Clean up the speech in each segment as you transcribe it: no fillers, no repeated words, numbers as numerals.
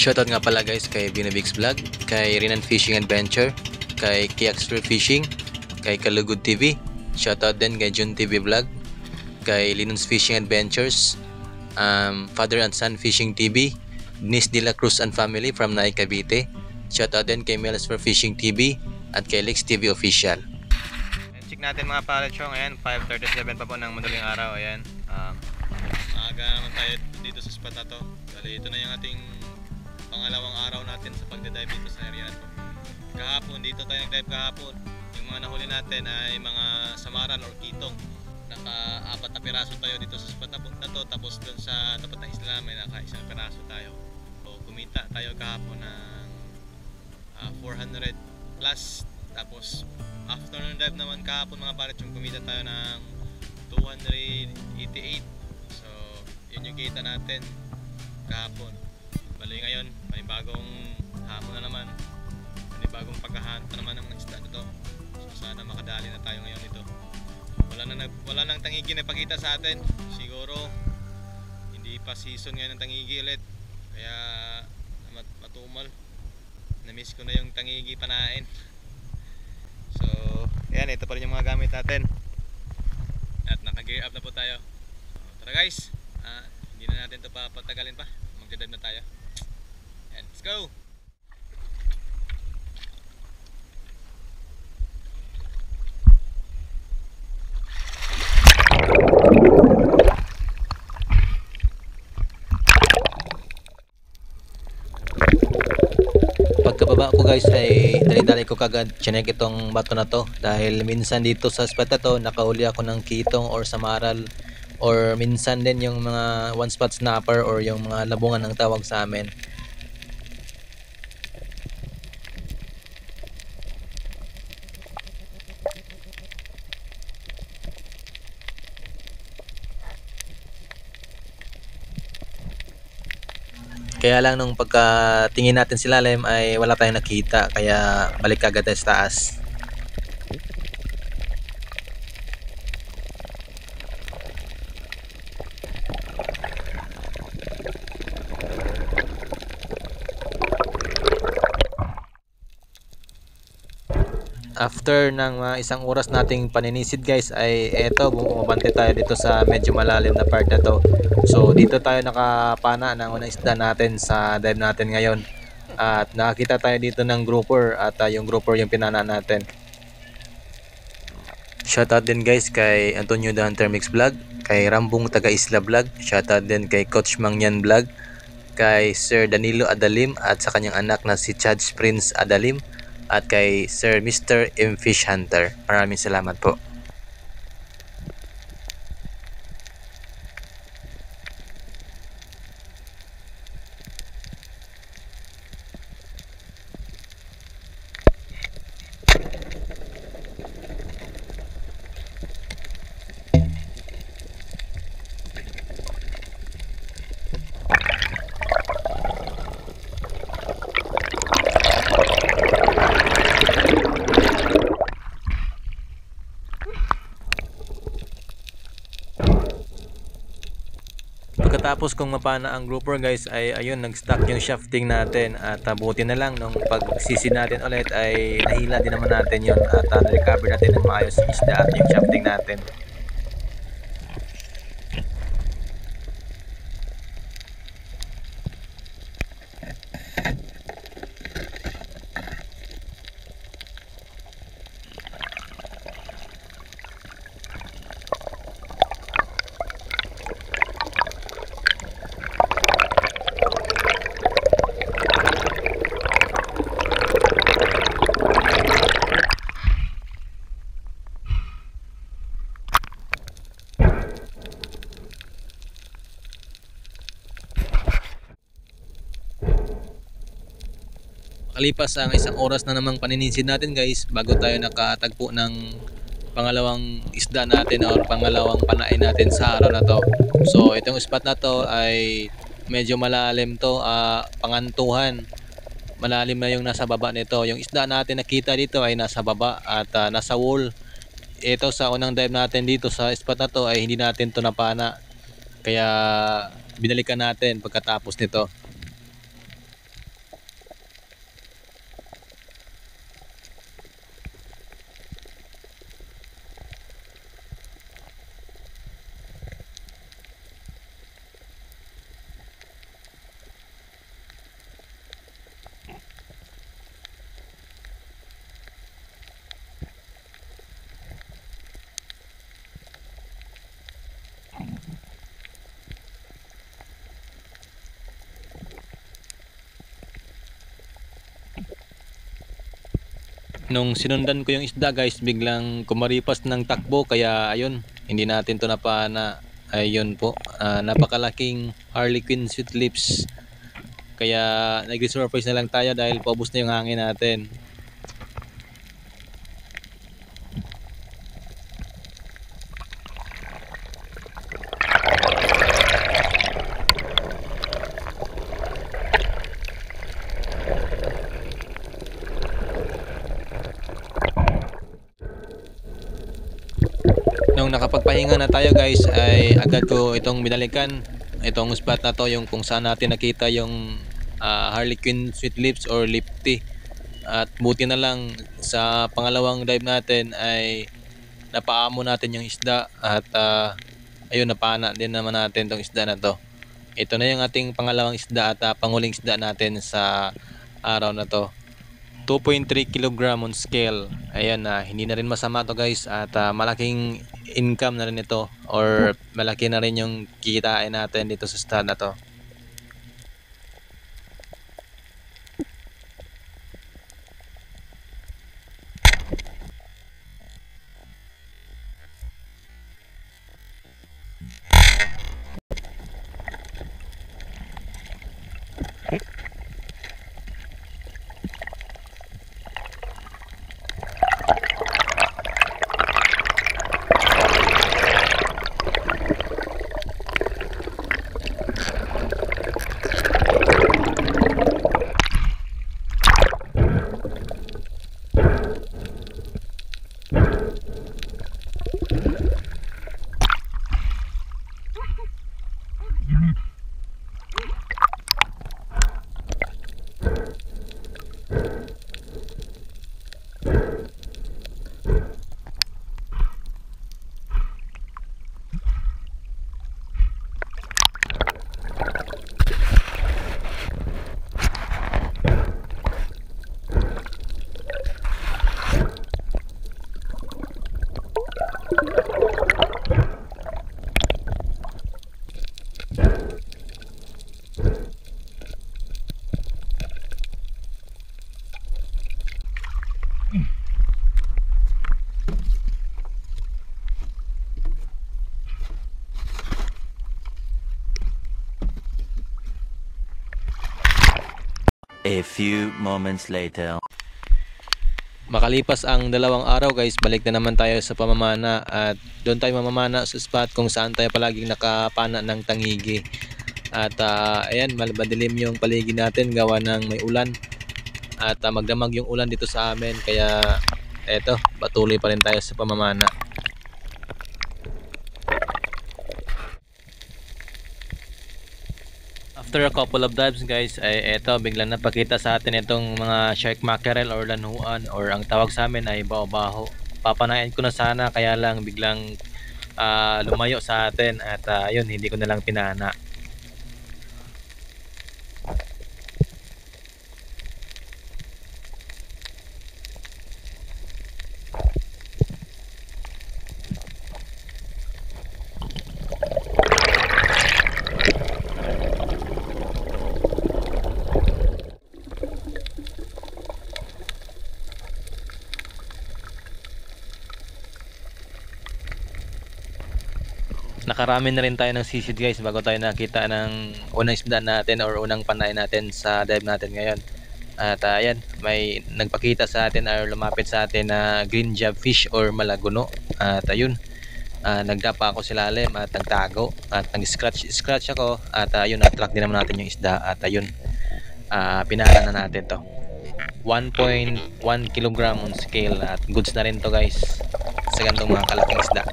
Shoutout nga pala guys kay Binabix Vlog, kay Rinan Fishing Adventure, kay Kiaxter Fishing, kay Kalugod TV. Shoutout din kay Jun TV Vlog, kay Linons Fishing Adventures, Father and Son Fishing TV, Nis de la Cruz and Family from Naik Cavite. Shoutout din kay Melis for Fishing TV at kay Lex TV Official. Check natin mga pallet show ngayon, 5:37 pa po ng madaling araw. Ayan, maaga naman tayo dito sa spot na to. Bali, ito na yung ating pangalawang araw natin sa pagdidive dito sa area na to. Kahapon, dito tayo nag-dive kahapon. Yung mga nahuli natin ay mga samaran or kitong. Naka-4 na piraso tayo dito sa spot na to. Tapos dun sa tapat na isla may naka-1 piraso tayo. So kumita tayo kahapon ng 400 plus. Tapos afternoon dive naman kahapon mga paret, yung kumita tayo ng 288. So yun yung kita natin kahapon. Bali ngayon, panibagong hamon na naman, panibagong paghahanap naman ng isda nito. So sana makadali na tayo ngayon dito. Wala nang tangigi na pakita sa atin. Siguro hindi pa season ngayon ng tangigi ulit. Kaya matumal. Na-miss ko na yung tangigi panain. So ayan, ito pa rin yung mga gamit natin. At naka-gear up na po tayo. So, tara guys, hindi na natin ito papatagalin pa. Magdadive na tayo. And let's go! Pagkababa ko guys ay dali-dali ko kagad chinek itong bato na to, dahil minsan dito sa spot na to nakahuli ako ng kitong or samaral, or minsan din yung mga one spot snapper or yung mga labungan ng tawag sa amin. Kaya lang nung pagkatingin natin sa lalim ay wala tayong nakita, kaya balik agad tayo sa taas. After ng isang oras nating paninisid guys ay eto, bumabante tayo dito sa medyo malalim na part na to. So dito tayo nakapana ng unang isda natin sa dive natin ngayon. At nakakita tayo dito ng grouper at yung grouper yung pinana natin. Shoutout din guys kay Antonio the Hunter Mix Vlog, kay Rambong Taga Isla Vlog, shoutout din kay Coach Mangyan Vlog, kay Sir Danilo Adalim at sa kanyang anak na si Chad Prince Adalim, at kay Sir Mr. M. Fish Hunter. Maraming salamat po. Pagkatapos kong mapana ang grouper guys ay ayun, nag-stuck yung shafting natin, at buti na lang nung pagsisi natin ulit ay nahila din naman natin yun, at na-recover natin ng maayos yung isda at yung shafting natin. Makalipas ang isang oras na namang paninisid natin guys, bago tayo nakatagpo ng pangalawang isda natin or pangalawang panain natin sa araw na to. So itong spot na to ay medyo malalim to, pangantuhan. Malalim na yung nasa baba nito. Yung isda natin nakita dito ay nasa baba at nasa wall. Ito sa unang dive natin dito sa spot na to ay hindi natin to napana. Kaya binalikan natin pagkatapos nito. Nung sinundan ko yung isda guys, biglang kumaripas ng takbo, kaya ayun, hindi natin to napana. Ayun po, napakalaking Harlequin sweet lips. Kaya nag-surprise na lang tayo dahil paubos na yung hangin natin. Nung nakapagpahinga na tayo guys, ay agad ko itong binalikan itong spot na to, yung kung saan natin nakita yung Harlequin sweet lips or lipty. At buti na lang sa pangalawang dive natin ay napaamo natin yung isda at ayun, napana din naman natin tong isda na to. Ito na yung ating pangalawang isda at panguling isda natin sa araw na to. 2.3 kg on scale. Ayan, hindi na rin masama to guys, at malaking income na rin ito, or malaki na rin yung kikitain natin dito sa stud na to. A few moments later. Makalipas ang 2 araw guys, balik na naman tayo sa pamamana, at doon tayo mamamana sa spot kung saan tayo palaging nakapana ng tangigi. At ayan, madilim yung paligid natin gawa ng may ulan, at magdamag yung ulan dito sa amin, kaya eto, patuloy pa rin tayo sa pamamana. After a couple of dives guys, ay eto, biglang napakita sa atin itong mga shark mackerel or lanhuan, or ang tawag sa amin ay bao-baho. Papanain ko na sana, kaya lang biglang lumayo sa atin, at ayun, hindi ko na lang pinana. Nakarami na rin tayo ng sisid guys bago tayo nakita ng unang isda natin or unang panay natin sa dive natin ngayon. At ayan, may nagpakita sa atin or lumapit sa atin na green jab fish or malaguno. At ayun, nagdapa ako sa ilalim at nagtago at nag-scratch ako, at ayun, na-track din naman natin yung isda, at ayun, pinana na natin to. 1.1 kg on scale, at goods na rin to guys sa ganitong mga kalaking isda.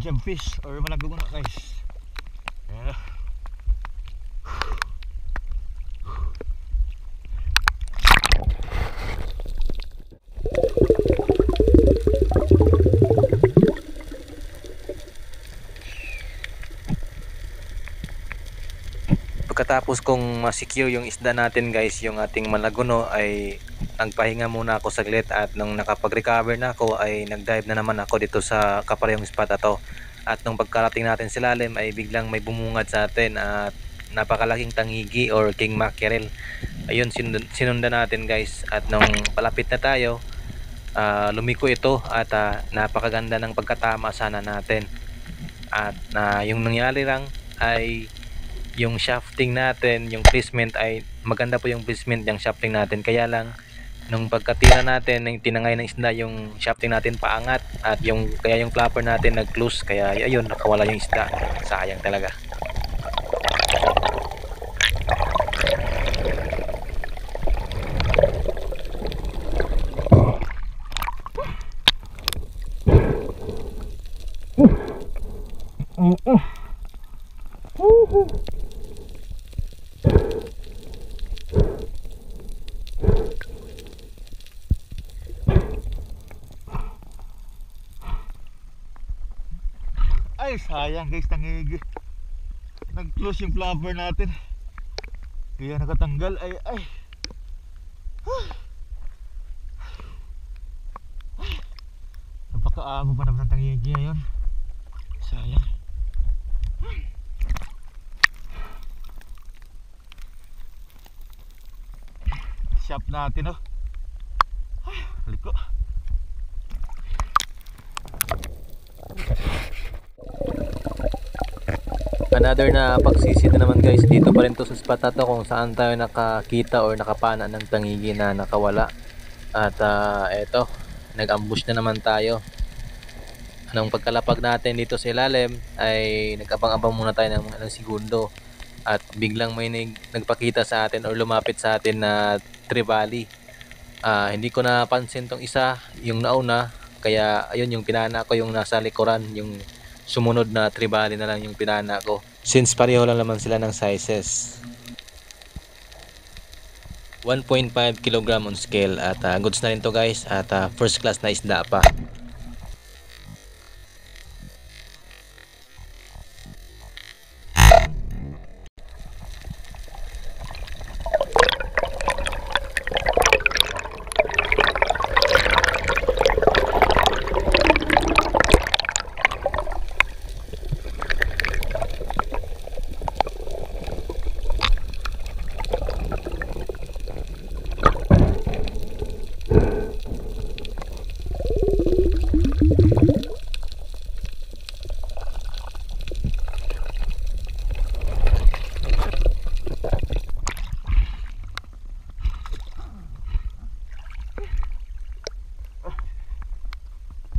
Jam fish or malaguno guys. Pagkatapos kong ma-secure yung isda natin guys, yung ating malaguno, ay nagpahinga muna ako saglit, at nung nakapag-recover na ako ay nag-dive na naman ako dito sa kaparehong spot ato. At nung pagkarating natin sa lalim ay biglang may bumungad sa atin at napakalaking tangigi or king mackerel. Ayun, sinundan natin guys, at nung palapit na tayo, lumiko ito at napakaganda ng pagkatama sana natin. At yung nangyari lang ay yung shafting natin, yung placement ay maganda po, yung placement ng shafting natin. Kaya lang nung pagkatira natin, yung tinangay ng isda, yung shafting natin paangat, at kaya yung flapper natin nag-close, kaya ayun, nakawala yung isda. Sayang talaga. Ay, sayang guys, tangigi. Nag-close yung flapper natin. Kaya nakatanggal. Ay. Napakaamo pa naman ng tangigi ngayon. Sayang. Shop natin, oh. Haliko. Another na pagsisi na naman guys, dito pa rin to sa spot na to kung saan tayo nakakita or nakapana ng tangigi na nakawala. At eto, nag-ambush na naman tayo. Anong pagkalapag natin dito sa ilalim ay nag-abang-abang muna tayo ng mga ilang segundo, at biglang may nagpakita sa atin or lumapit sa atin na trevally. Hindi ko napansin tong isa, yung nauna, kaya ayun, yung pinana ko yung nasa likuran, yung sumunod na trevally na lang yung pinana ko, since pareho lang naman sila ng sizes. 1.5 kg on scale, at goods na rin to guys, at first class na isda pa.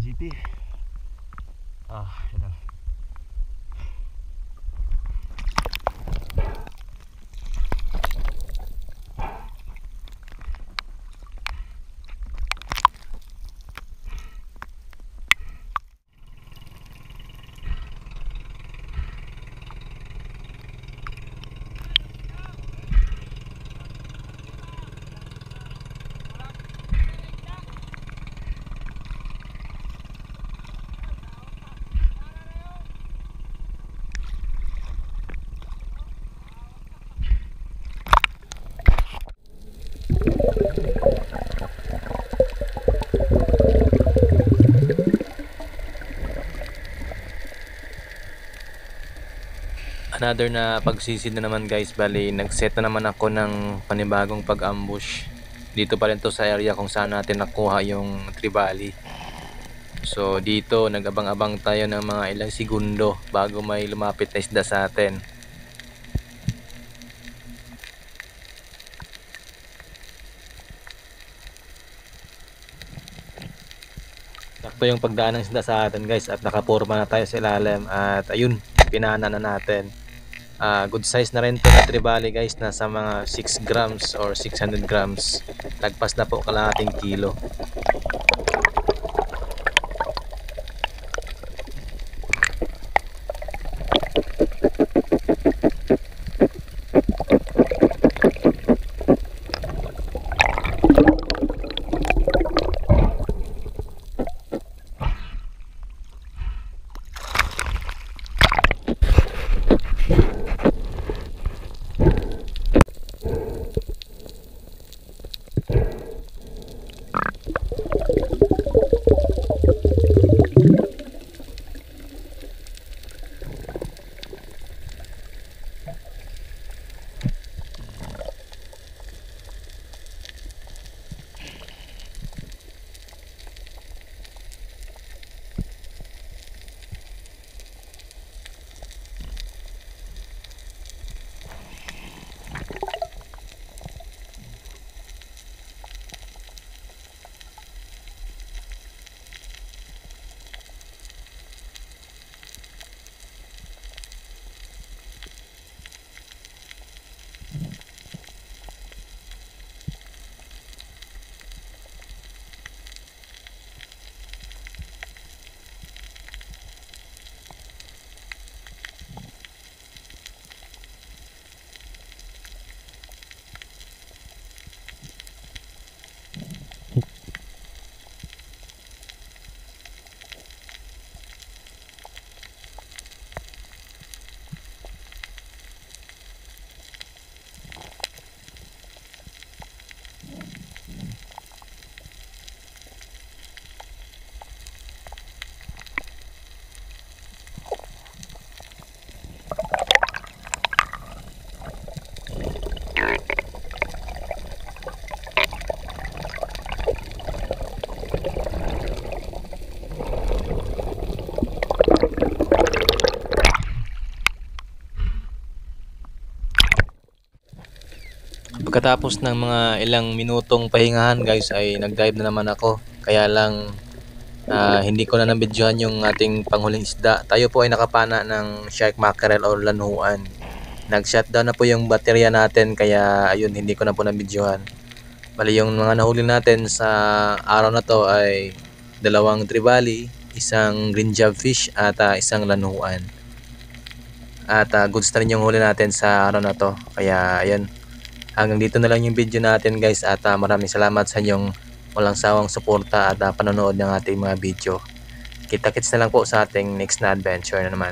GT. Yan na. Another na pagsisid na naman guys, bali nag-set na naman ako ng panibagong pag-ambush. Dito pa rin to sa area kung saan natin nakuha yung trevally. So dito nag-abang-abang tayo ng mga ilang segundo bago may lumapit na isda sa atin. Sakto yung pagdaan ng isda sa atin guys, at nakapurma na tayo sa ilalim, at ayun, pinana na natin. Good size na rin to na trevally guys, nasa mga 6 grams or 600 grams. Lagpas na po kalahating kilo. Pagkatapos ng mga ilang minutong pahingahan guys ay nag-dive na naman ako. Kaya lang hindi ko na nabidyohan yung ating panghuling isda. Tayo po ay nakapana ng shark mackerel o lanhuan. Nag-shutdown na po yung baterya natin kaya ayun hindi ko na po nabidyohan. Bali yung mga nahuli natin sa araw na to ay 2 trevally, isang green jobfish at isang lanhuan. At goods na rin yung huli natin sa araw na to. Kaya ayun. Hanggang dito na lang yung video natin guys at maraming salamat sa inyong walang sawang suporta at panonood ng ating mga video. Kita-kits na lang po sa ating next na adventure na naman.